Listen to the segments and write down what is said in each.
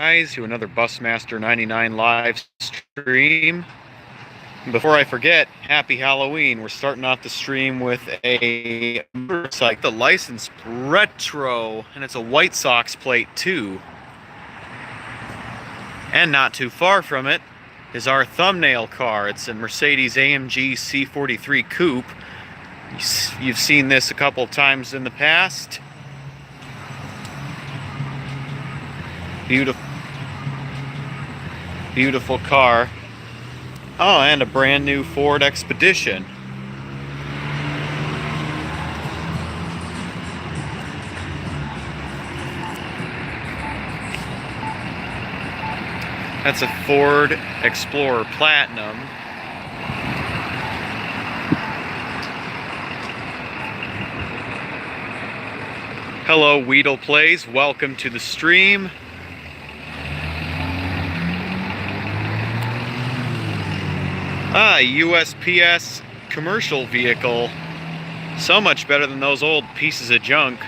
guys, to another Busmaster 99 live stream. Before I forget, happy Halloween. We're starting off the stream with a motorcycle, the license retro, and it's a White Sox plate too. And not too far from it is our thumbnail car. It's a Mercedes AMG C43 Coupe. You've seen this a couple times in the past. Beautiful car. Oh, and a brand new Ford Expedition. That's a Ford Explorer Platinum. Hello, Weedle Plays. Welcome to the stream. USPS commercial vehicle. So much better than those old pieces of junk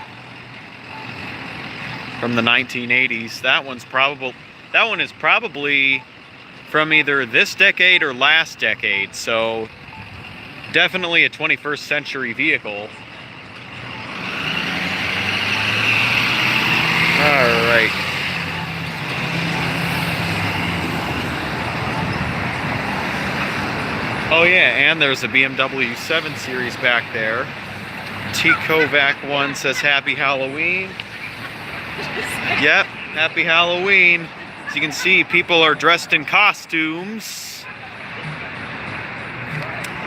from the 1980s. That one is probably from either this decade or last decade, so definitely a 21st century vehicle. All right. Oh yeah, and there's a BMW 7 Series back there. T. Kovac 1 says Happy Halloween. Yep, Happy Halloween. As you can see, people are dressed in costumes.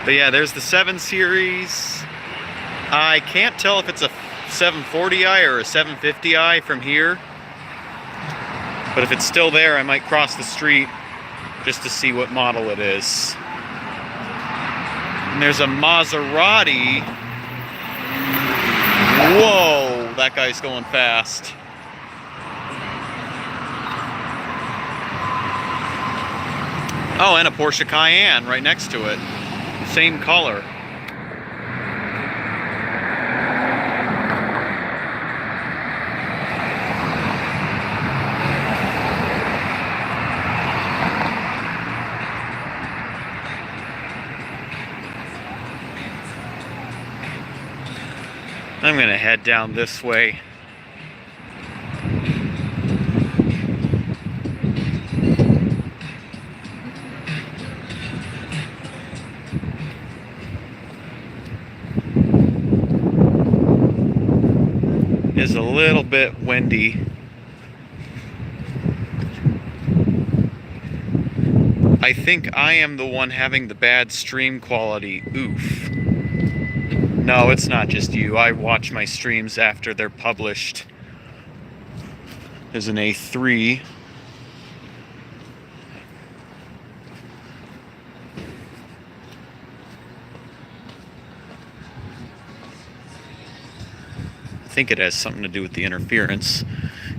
But yeah, there's the 7 Series. I can't tell if it's a 740i or a 750i from here. But if it's still there, I might cross the street just to see what model it is. And there's a Maserati. Whoa, that guy's going fast. Oh, and a Porsche Cayenne right next to it. Same color. I'm gonna head down this way. It's a little bit windy. I think I am the one having the bad stream quality. Oof. No, it's not just you. I watch my streams after they're published. There's an A3. I think it has something to do with the interference.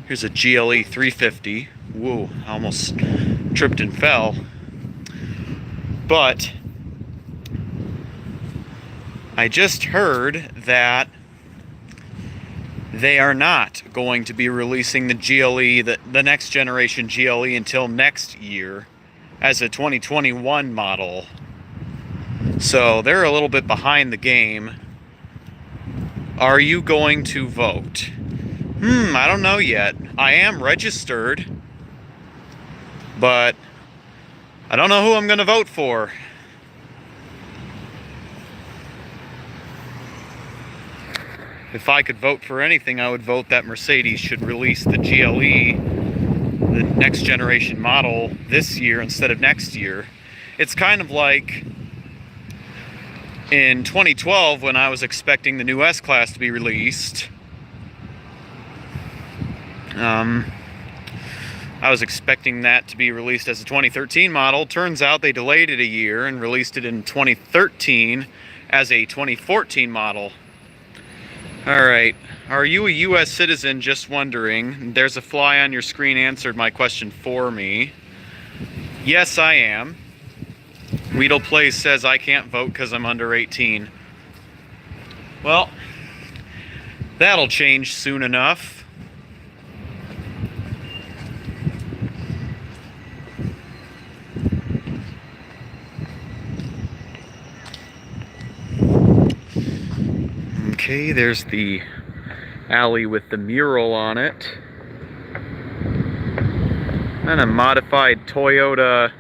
Here's a GLE 350. Whoa, I almost tripped and fell. But I just heard that they are not going to be releasing the GLE, the next generation GLE, until next year as a 2021 model. So they're a little bit behind the game. Are you going to vote? I don't know yet. I am registered, but I don't know who I'm going to vote for. If I could vote for anything, I would vote that Mercedes should release the GLE, the next generation model, this year instead of next year. It's kind of like in 2012 when I was expecting the new S-Class to be released. I was expecting that to be released as a 2013 model. Turns out they delayed it a year and released it in 2013 as a 2014 model. Alright, are you a U.S. citizen? Just wondering. There's a fly on your screen answered my question for me. Yes, I am. Weedle Plays says I can't vote because I'm under 18. Well, that'll change soon enough. Okay, there's the alley with the mural on it. And a modified Toyota.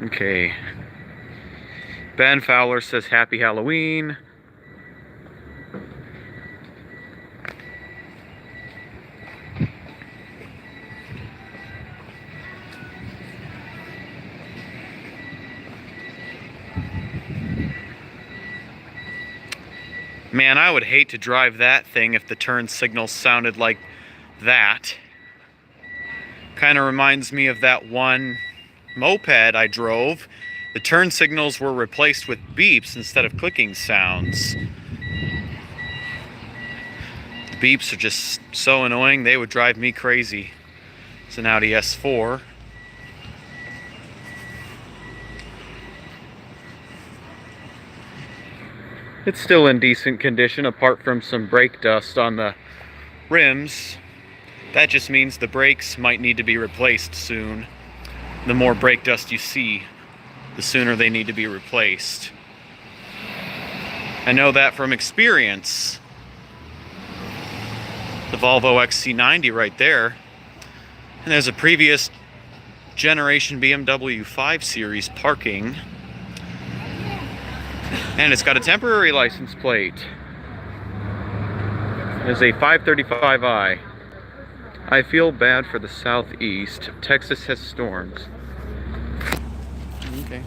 Okay. Ben Fowler says Happy Halloween. Man, I would hate to drive that thing if the turn signals sounded like that. Kind of reminds me of that one moped I drove. The turn signals were replaced with beeps instead of clicking sounds. The beeps are just so annoying, they would drive me crazy. It's an Audi S4. It's still in decent condition apart from some brake dust on the rims. That just means the brakes might need to be replaced soon. The more brake dust you see, the sooner they need to be replaced. I know that from experience. The Volvo XC90 right there. And there's a previous generation BMW 5 Series parking. And it's got a temporary license plate. There's a 535i. I feel bad for the southeast. Texas has storms. Okay.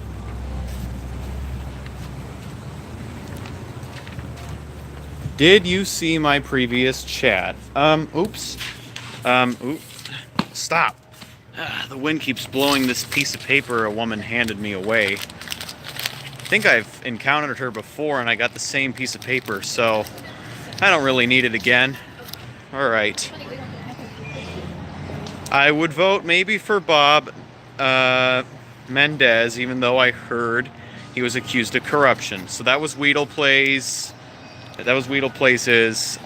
Did you see my previous chat? Oops. Stop. The wind keeps blowing this piece of paper a woman handed me away. I think I've encountered her before and I got the same piece of paper, so I don't really need it again. Alright. I would vote maybe for Bob Mendez, even though I heard he was accused of corruption. So that was Weedle Plays. That was Weedle Plays'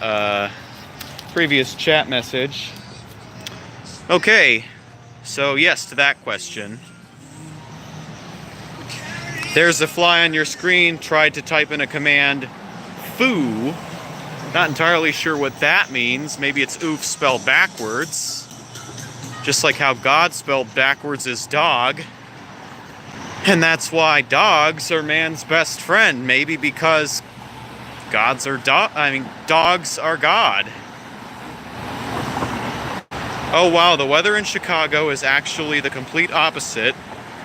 previous chat message. Okay, so yes to that question. There's a fly on your screen, tried to type in a command, foo. Not entirely sure what that means. Maybe it's oof spelled backwards. Just like how God spelled backwards is dog. And that's why dogs are man's best friend. Maybe because dogs are God. Oh wow, the weather in Chicago is actually the complete opposite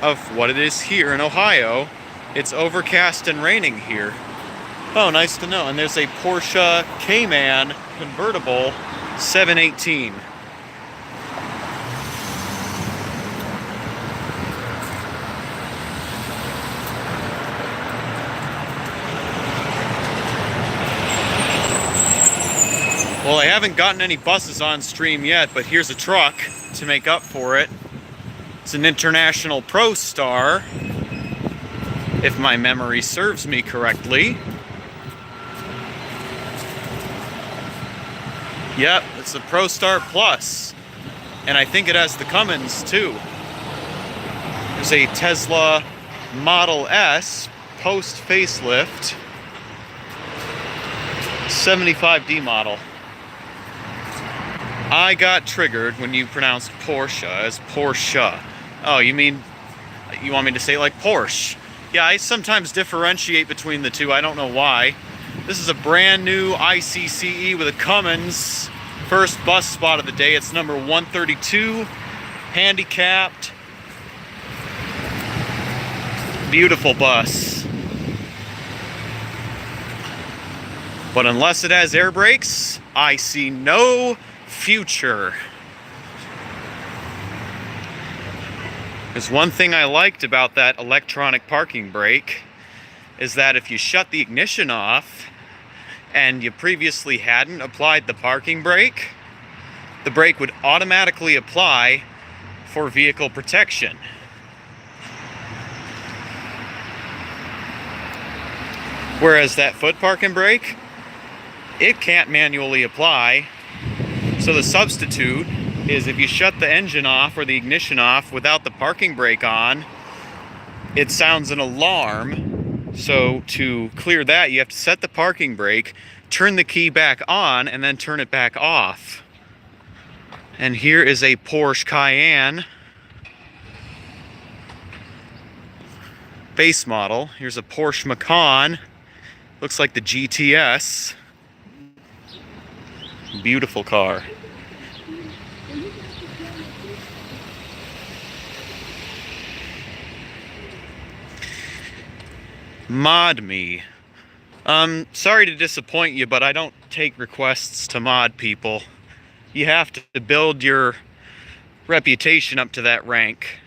of what it is here in Ohio. It's overcast and raining here. Oh, nice to know. And there's a Porsche Cayman convertible 718. Well, I haven't gotten any buses on stream yet, but here's a truck to make up for it. It's an International Pro Star, if my memory serves me correctly. Yep, it's a Pro Star Plus. And I think it has the Cummins too. There's a Tesla Model S post facelift 75D model. I got triggered when you pronounced Porsche as Porsche. Oh, you want me to say like Porsche? Yeah, I sometimes differentiate between the two. I don't know why. This is a brand new ICCE with a Cummins. First bus spot of the day. It's number 132, handicapped. Beautiful bus. But unless it has air brakes, I see no future. There's one thing I liked about that electronic parking brake is that if you shut the ignition off and you previously hadn't applied the parking brake, the brake would automatically apply for vehicle protection. Whereas that foot parking brake, it can't manually apply. So the substitute is if you shut the engine off or the ignition off without the parking brake on, it sounds an alarm. So to clear that, you have to set the parking brake, turn the key back on, and then turn it back off. And here is a Porsche Cayenne base model. Here's a Porsche Macan. Looks like the GTS. Beautiful car. Mod me. Sorry to disappoint you, but I don't take requests to mod people. You have to build your reputation up to that rank.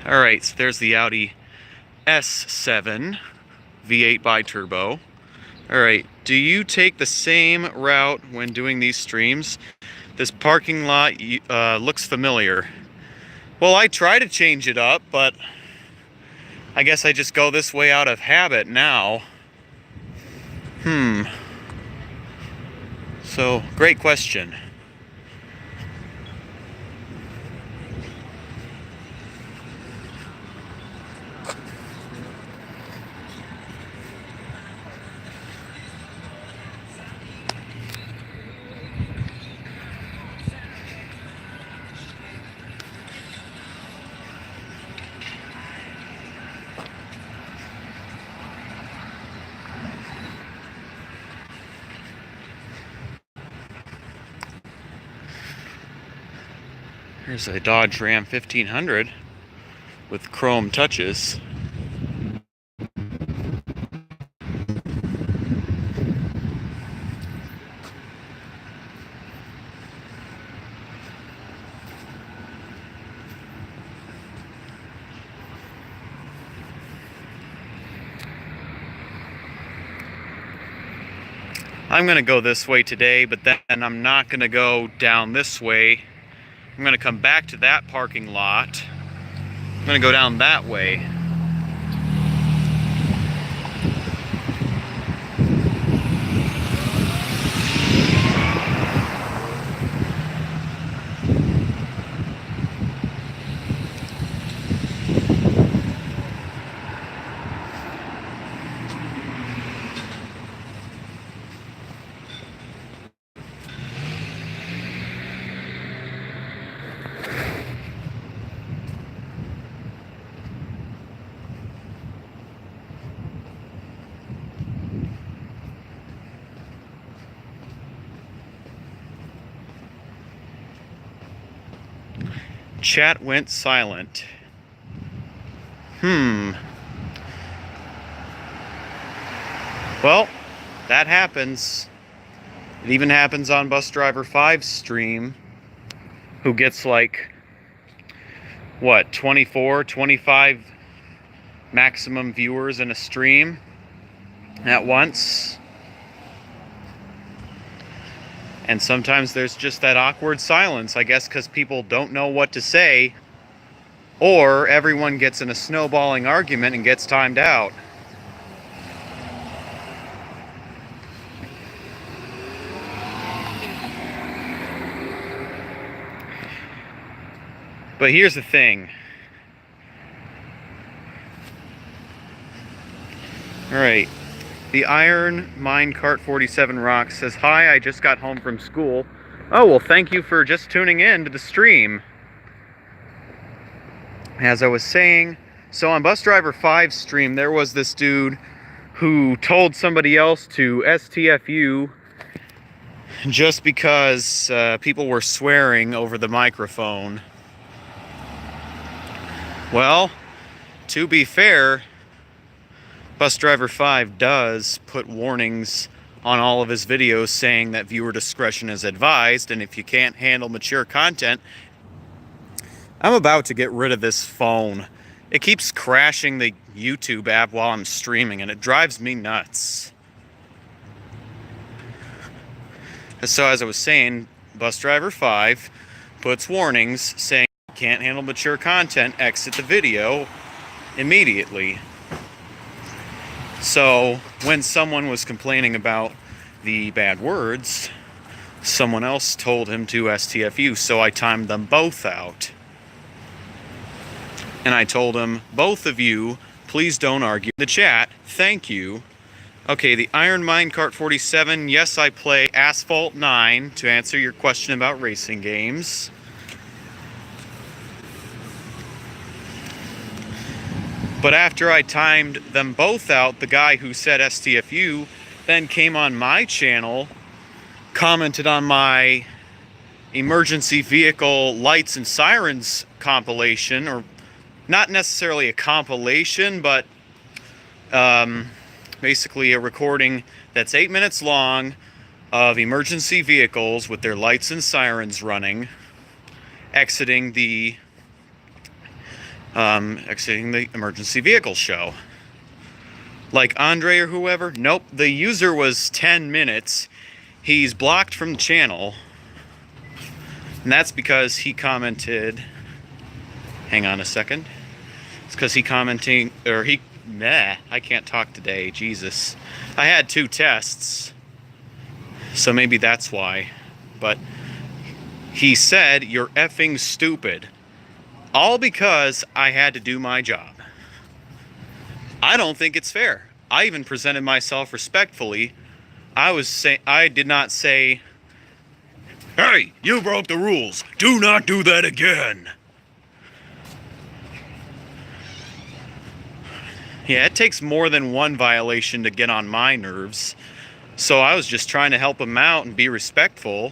Alright, so there's the Audi S7 V8 bi-turbo. Alright, do you take the same route when doing these streams? This parking lot looks familiar. Well, I try to change it up, but I guess I just go this way out of habit now. So, great question. Here's a Dodge Ram 1500 with chrome touches. I'm going to go this way today, but then I'm not going to go down this way. I'm going to come back to that parking lot. I'm going to go down that way. Chat went silent. Well, that happens. It even happens on Bus Driver 5's stream, who gets like, what, 24, 25 maximum viewers in a stream at once. And sometimes there's just that awkward silence, I guess because people don't know what to say, or everyone gets in a snowballing argument and gets timed out. But here's the thing. Alright. The Iron Minecart 47 Rock says, "Hi, I just got home from school." Oh, well, thank you for just tuning in to the stream. As I was saying, so on Bus Driver 5's stream, there was this dude who told somebody else to STFU just because people were swearing over the microphone. Well, to be fair, Bus Driver 5 does put warnings on all of his videos saying that viewer discretion is advised, and if you can't handle mature content... I'm about to get rid of this phone. It keeps crashing the YouTube app while I'm streaming, and it drives me nuts. So as I was saying, Bus Driver 5 puts warnings saying if you can't handle mature content, exit the video immediately. So, when someone was complaining about the bad words, someone else told him to STFU, so I timed them both out. And I told him, both of you, please don't argue in the chat. Thank you. Okay, the Iron Minecart 47. Yes, I play Asphalt 9 to answer your question about racing games. But after I timed them both out, the guy who said STFU then came on my channel, commented on my emergency vehicle lights and sirens compilation, or not necessarily a compilation, but basically a recording that's 8 minutes long of emergency vehicles with their lights and sirens running, exiting the emergency vehicle show. Like Andre or whoever? Nope, the user was 10 minutes. He's blocked from the channel. And that's because he commented... Hang on a second. It's because he commenting... I can't talk today, Jesus. I had 2 tests. So maybe that's why. But he said, "You're effing stupid." All because I had to do my job. I don't think it's fair. I even presented myself respectfully. I did not say, "Hey, you broke the rules. Do not do that again." Yeah, it takes more than one violation to get on my nerves. So I was just trying to help him out and be respectful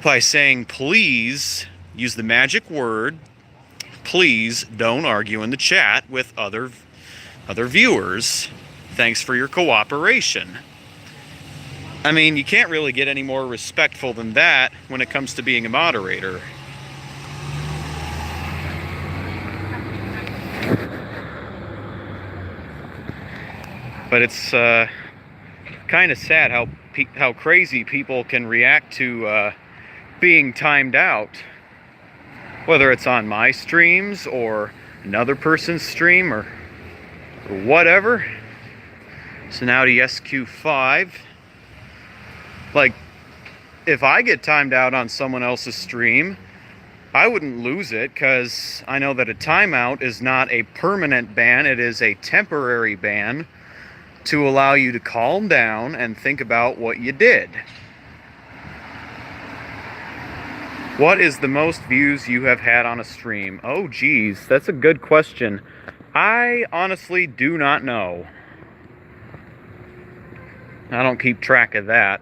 by saying, please use the magic word. Please don't argue in the chat with other viewers. Thanks for your cooperation. I mean, you can't really get any more respectful than that when it comes to being a moderator. But it's kind of sad how crazy people can react to being timed out. Whether it's on my streams or another person's stream or whatever. It's an Audi SQ5. Like, if I get timed out on someone else's stream, I wouldn't lose it, because I know that a timeout is not a permanent ban, it is a temporary ban to allow you to calm down and think about what you did. What is the most views you have had on a stream? Oh geez, that's a good question. I honestly do not know. I don't keep track of that.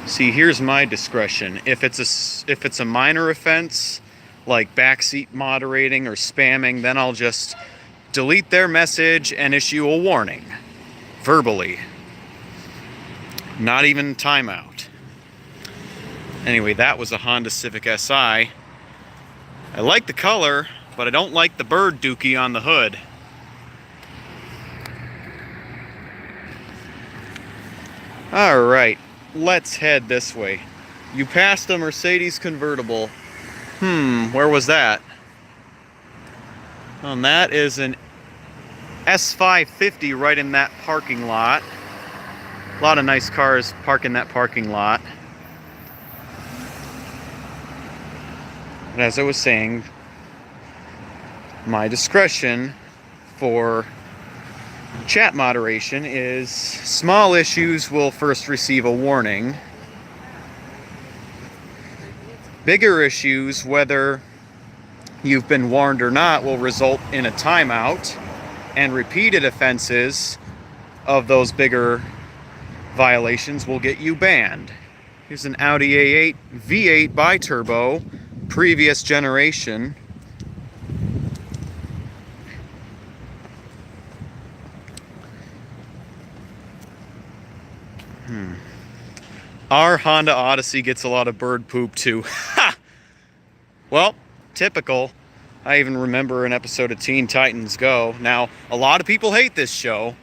See, here's my discretion. If it's a minor offense, like backseat moderating or spamming, then I'll just delete their message and issue a warning, verbally. Not even timeout. Anyway, that was a Honda Civic Si. I like the color, but I don't like the bird dookie on the hood. Alright, let's head this way. You passed a Mercedes convertible. Where was that? And that is an S550 right in that parking lot. A lot of nice cars park in that parking lot. And as I was saying, my discretion for chat moderation is small issues will first receive a warning. Bigger issues, whether you've been warned or not, will result in a timeout, and repeated offenses of those bigger violations will get you banned. Here's an Audi A8 V8 bi-turbo, previous generation. Our Honda Odyssey gets a lot of bird poop too. Ha! Well, typical. I even remember an episode of Teen Titans Go. Now, a lot of people hate this show,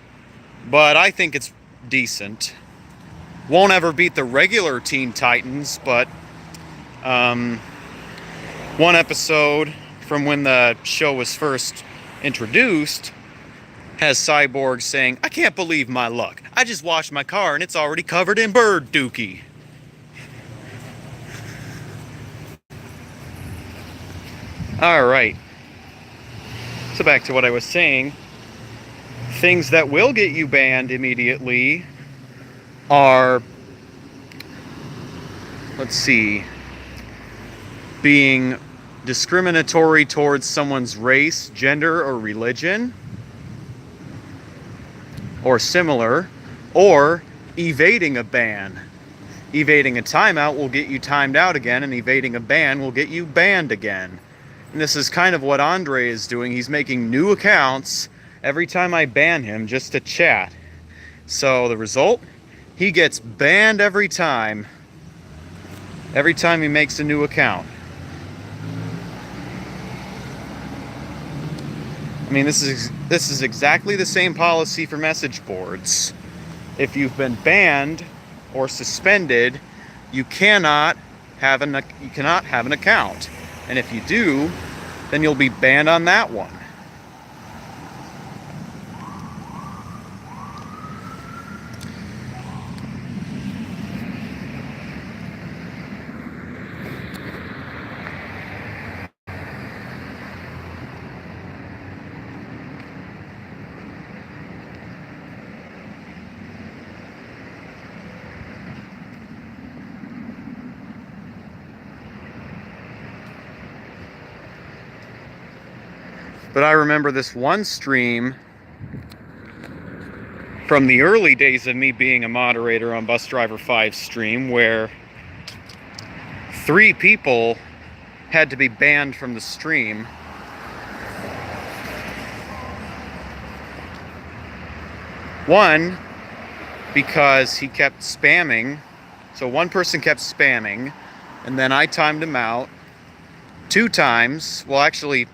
but I think it's decent. Won't ever beat the regular Teen Titans, but one episode from when the show was first introduced, has Cyborg saying, "I can't believe my luck. I just washed my car and it's already covered in bird dookie." Alright. So back to what I was saying. Things that will get you banned immediately are, let's see, being discriminatory towards someone's race, gender, or religion, or similar, or evading a ban. Evading a timeout will get you timed out again, and evading a ban will get you banned again. And this is kind of what Andre is doing. He's making new accounts every time I ban him just to chat. So the result? He gets banned every time he makes a new account. I mean, this is exactly the same policy for message boards. If you've been banned or suspended, you cannot have an account. And if you do, then you'll be banned on that one. But I remember this one stream from the early days of me being a moderator on Bus Driver 5's stream where 3 people had to be banned from the stream. One, because he kept spamming. So one person kept spamming, and then I timed him out 2 times. Well, actually,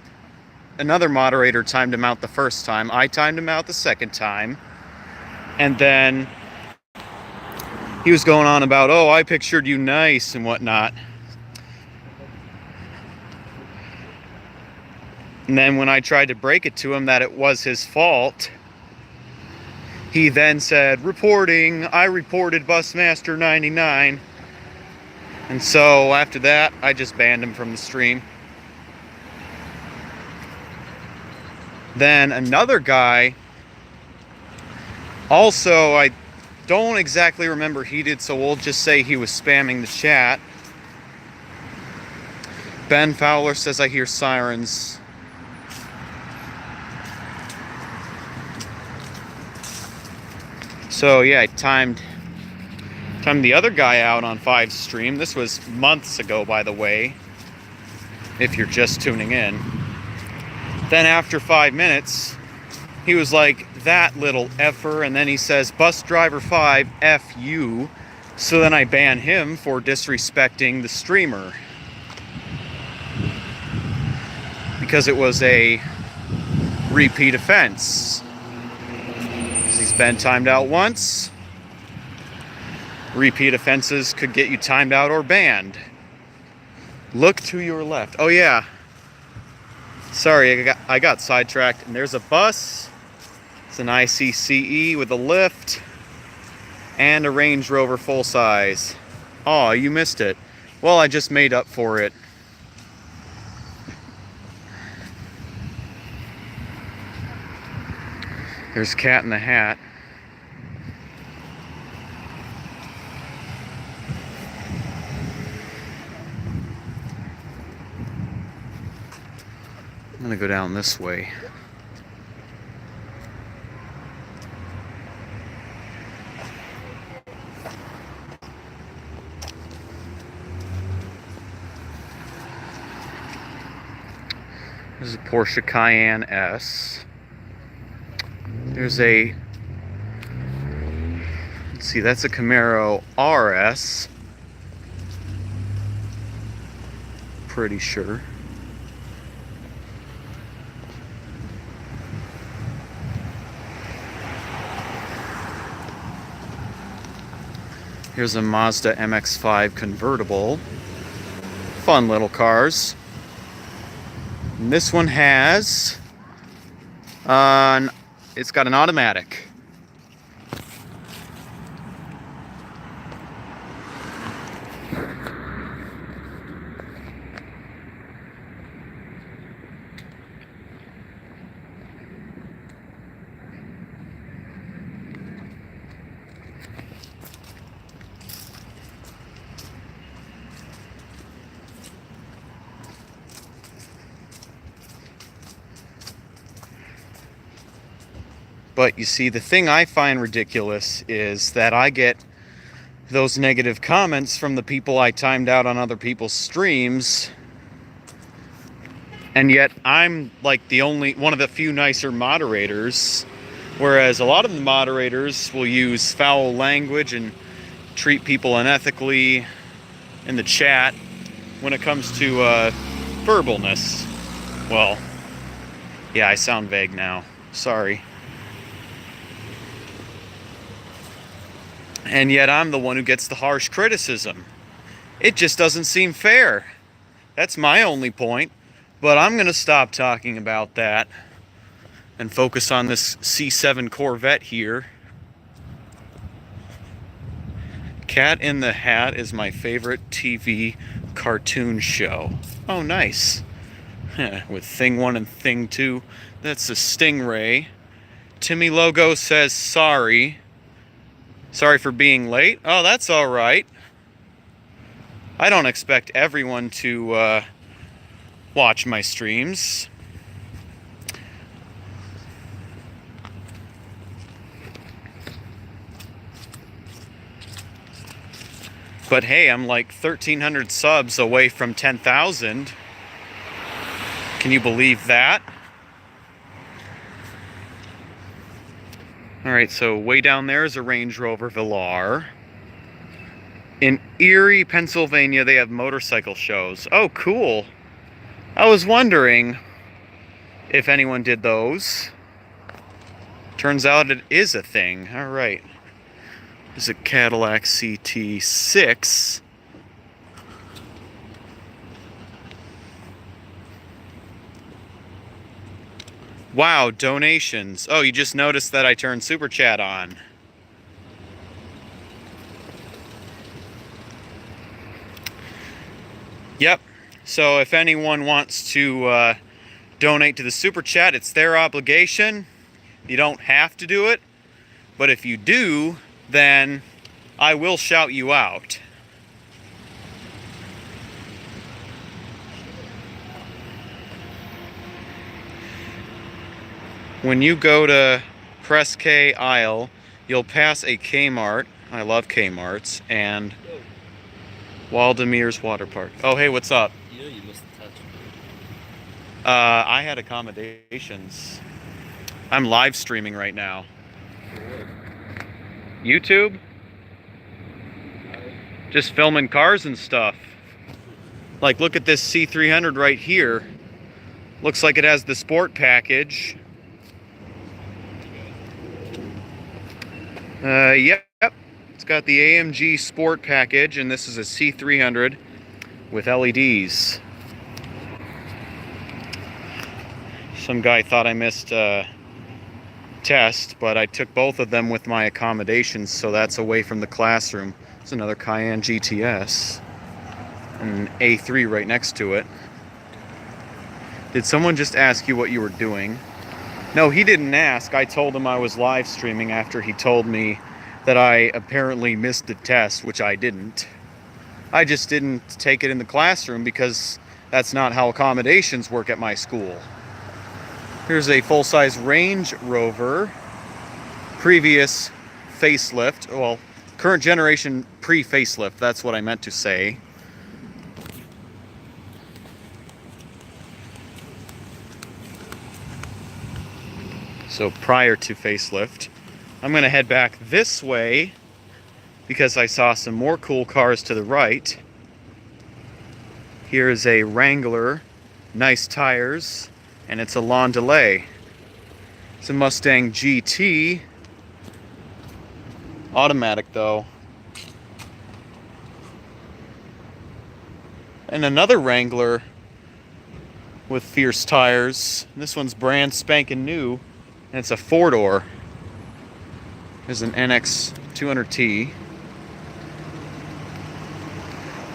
another moderator timed him out the first time. I timed him out the second time. And then he was going on about, "Oh, I pictured you nice," and whatnot. And then when I tried to break it to him that it was his fault, he then said, "Reporting, I reported Busmaster 99. And so after that, I just banned him from the stream. Then another guy, also, I don't exactly remember who he did, so we'll just say he was spamming the chat. Ben Fowler says, "I hear sirens." So yeah, I timed the other guy out on 5's stream. This was months ago, by the way, if you're just tuning in. Then after 5 minutes, he was like, "That little effer," and then he says, "Bus Driver 5, F you." So then I ban him for disrespecting the streamer. Because it was a repeat offense. He's been timed out once. Repeat offenses could get you timed out or banned. Look to your left. Oh yeah. Sorry, I got sidetracked. And there's a bus. It's an ICCE with a lift and a Range Rover full size. Oh, you missed it. Well, I just made up for it. There's Cat in the Hat. I'm gonna go down this way. There's a Porsche Cayenne S. There's a, let's see, that's a Camaro RS. Pretty sure. Here's a Mazda MX-5 convertible. Fun little cars. And this one has It's got an automatic. But you see, the thing I find ridiculous is that I get those negative comments from the people I timed out on other people's streams, and yet I'm like the only one of the few nicer moderators, whereas a lot of the moderators will use foul language and treat people unethically in the chat when it comes to verbalness. Well, yeah, I sound vague now. Sorry. And yet I'm the one who gets the harsh criticism. It just doesn't seem fair. That's my only point. But I'm going to stop talking about that and focus on this C7 Corvette here. Cat in the Hat is my favorite TV cartoon show. Oh, nice. With Thing 1 and Thing 2. That's a Stingray. Timmy Logo says sorry. Sorry for being late. Oh, that's all right. I don't expect everyone to watch my streams. But hey, I'm like 1,300 subs away from 10,000. Can you believe that? Alright, so way down there is a Range Rover Velar. In Erie, Pennsylvania, they have motorcycle shows. Oh, cool. I was wondering if anyone did those. Turns out it is a thing. Alright. There's a Cadillac CT6. Wow, donations. Oh, you just noticed that I turned Super Chat on. Yep. So if anyone wants to donate to the Super Chat, it's their obligation. You don't have to do it. But if you do, then I will shout you out. When you go to Press K aisle, you'll pass a Kmart. I love Kmarts. And Waldemir's Water Park. Oh, hey, what's up? You know you missed the touch. I had accommodations. I'm live streaming right now. YouTube? Just filming cars and stuff. Like, look at this C300 right here. Looks like it has the sport package. Yep. It's got the AMG Sport package, and this is a C300 with LEDs. Some guy thought I missed a test, but I took both of them with my accommodations, so that's away from the classroom. There's another Cayenne GTS, and an A3 right next to it. Did someone just ask you what you were doing? No, he didn't ask. I told him I was live streaming after he told me that I apparently missed the test, which I didn't. I just didn't take it in the classroom because that's not how accommodations work at my school. Here's a full-size Range Rover, previous facelift, well, current generation pre-facelift, that's what I meant to say. So prior to facelift. I'm going to head back this way because I saw some more cool cars to the right. Here's a Wrangler, nice tires, and it's a lawn delay. It's a Mustang GT, automatic though. And another Wrangler with fierce tires. This one's brand spanking new. And it's a 4-door. There's an NX 200T.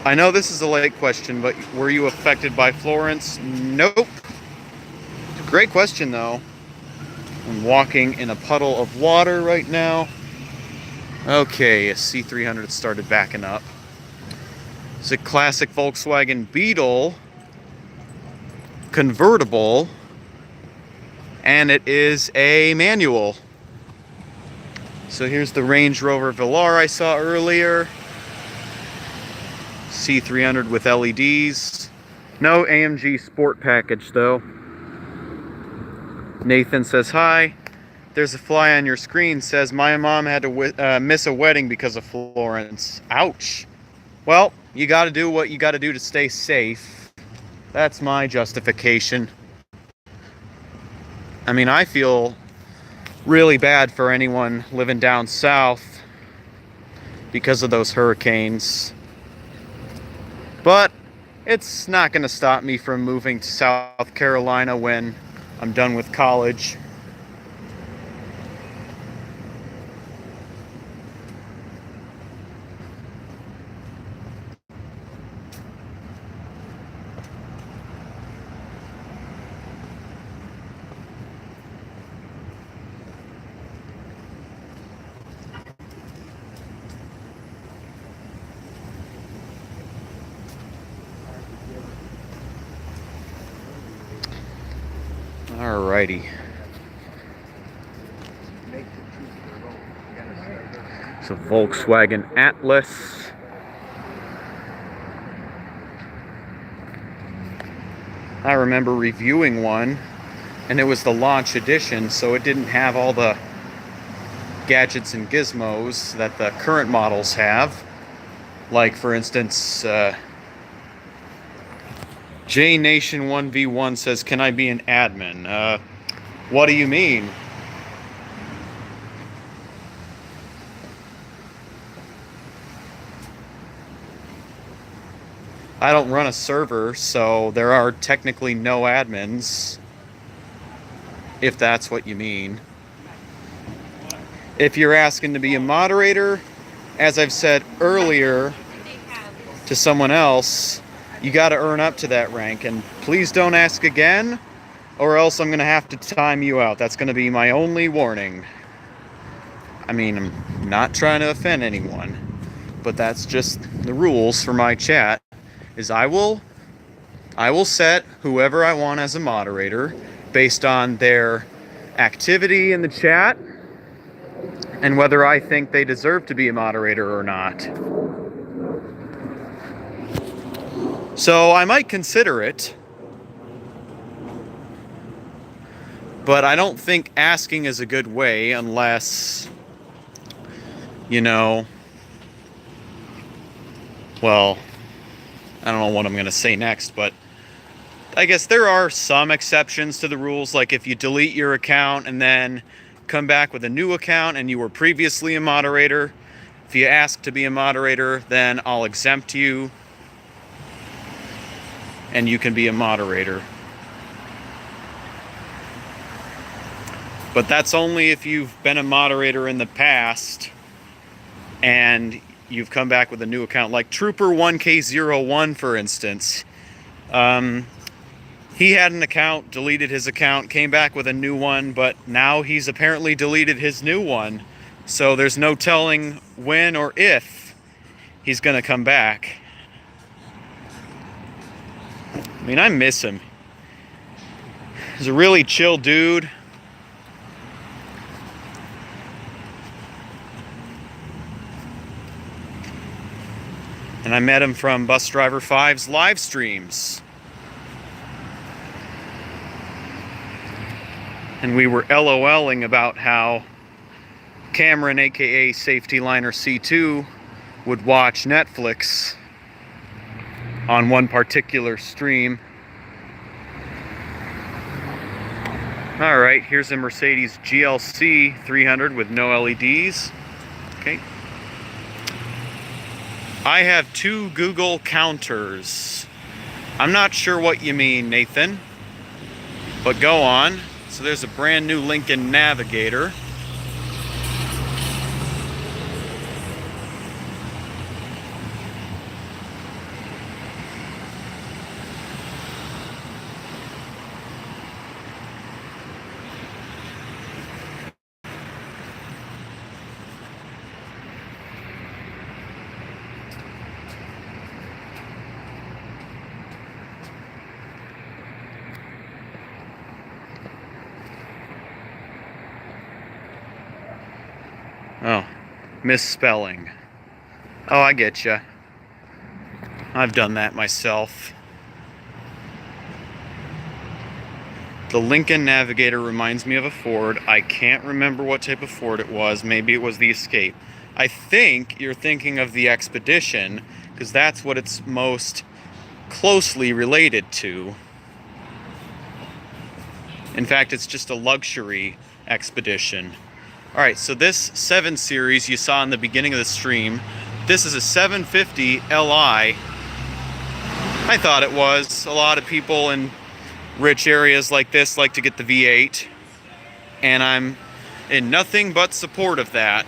I know this is a late question, but were you affected by Florence? Nope. Great question, though. I'm walking in a puddle of water right now. Okay, a C300 started backing up. It's a classic Volkswagen Beetle convertible, and it is a manual. So here's the Range Rover Velar I saw earlier. C300 with LEDs. No AMG Sport package though. Nathan says hi. There's a fly on your screen. Says my mom had to miss a wedding because of Florence. Ouch. Well, you got to do what you got to do to stay safe. That's my justification. I mean, I feel really bad for anyone living down south because of those hurricanes. But it's not going to stop me from moving to South Carolina when I'm done with college. Alrighty. It's a Volkswagen Atlas. I remember reviewing one, and it was the launch edition, so it didn't have all the gadgets and gizmos that the current models have. Like, for instance, J Nation 1v1 says, "Can I be an admin?" What do you mean? I don't run a server, so there are technically no admins, if that's what you mean. If you're asking to be a moderator, as I've said earlier to someone else, you got to earn up to that rank, and please don't ask again, or else I'm going to have to time you out. That's going to be my only warning. I mean, I'm not trying to offend anyone, but that's just the rules for my chat, is I will set whoever I want as a moderator based on their activity in the chat and whether I think they deserve to be a moderator or not. So I might consider it, but I don't think asking is a good way unless, you know, well, I don't know what I'm going to say next, but I guess there are some exceptions to the rules, like if you delete your account and then come back with a new account and you were previously a moderator, if you ask to be a moderator, then I'll exempt you and you can be a moderator. But that's only if you've been a moderator in the past and you've come back with a new account. Like Trooper 1K01, for instance. He had an account, deleted his account, came back with a new one, but now he's apparently deleted his new one. So there's no telling when or if he's going to come back. I mean, I miss him. He's a really chill dude. And I met him from Bus Driver 5's live streams. And we were LOLing about how Cameron, aka Safety Liner C2, would watch Netflix on one particular stream. Alright, here's a Mercedes GLC 300 with no LEDs. Okay. I have 2 Google counters. I'm not sure what you mean, Nathan, but go on. so there's a brand new Lincoln Navigator. Oh, misspelling. Oh, I get ya. I've done that myself. The Lincoln Navigator reminds me of a Ford. I can't remember what type of Ford it was. Maybe it was the Escape. I think you're thinking of the Expedition, because that's what it's most closely related to. In fact, it's just a luxury Expedition. Alright, so this 7 Series you saw in the beginning of the stream, this is a 750 Li. I thought it was. A lot of people in rich areas like this like to get the V8, and I'm in nothing but support of that,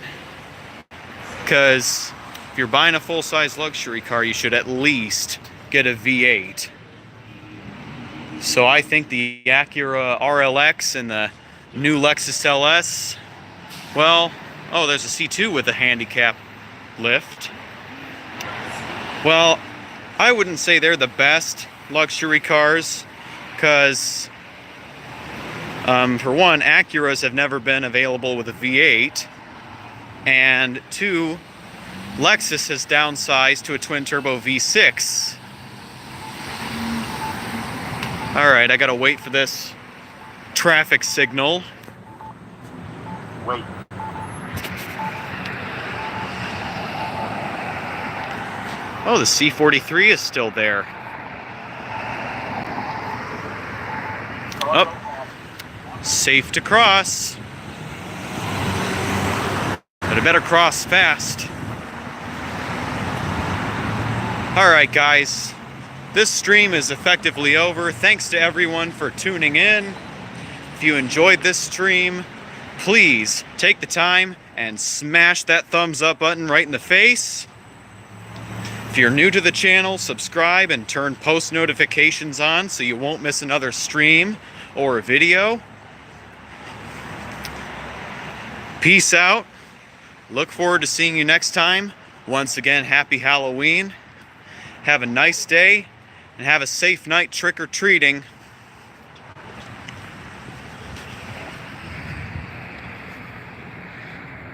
because if you're buying a full-size luxury car, you should at least get a V8. So I think the Acura RLX and the new Lexus LS, well, oh, there's a C2 with a handicap lift. Well, I wouldn't say they're the best luxury cars, because for one, Acuras have never been available with a V8, and two, Lexus has downsized to a twin-turbo V6. Alright, I gotta wait for this traffic signal. Wait. Oh, the C43 is still there. Oh, safe to cross. But I better cross fast. Alright guys, this stream is effectively over. Thanks to everyone for tuning in. If you enjoyed this stream, please take the time and smash that thumbs up button right in the face. If you're new to the channel, subscribe and turn post notifications on so you won't miss another stream or a video. Peace out. Look forward to seeing you next time. Once again, happy Halloween. Have a nice day and have a safe night trick-or-treating.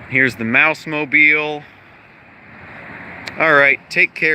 Here's the Mouse Mobile. All right, take care.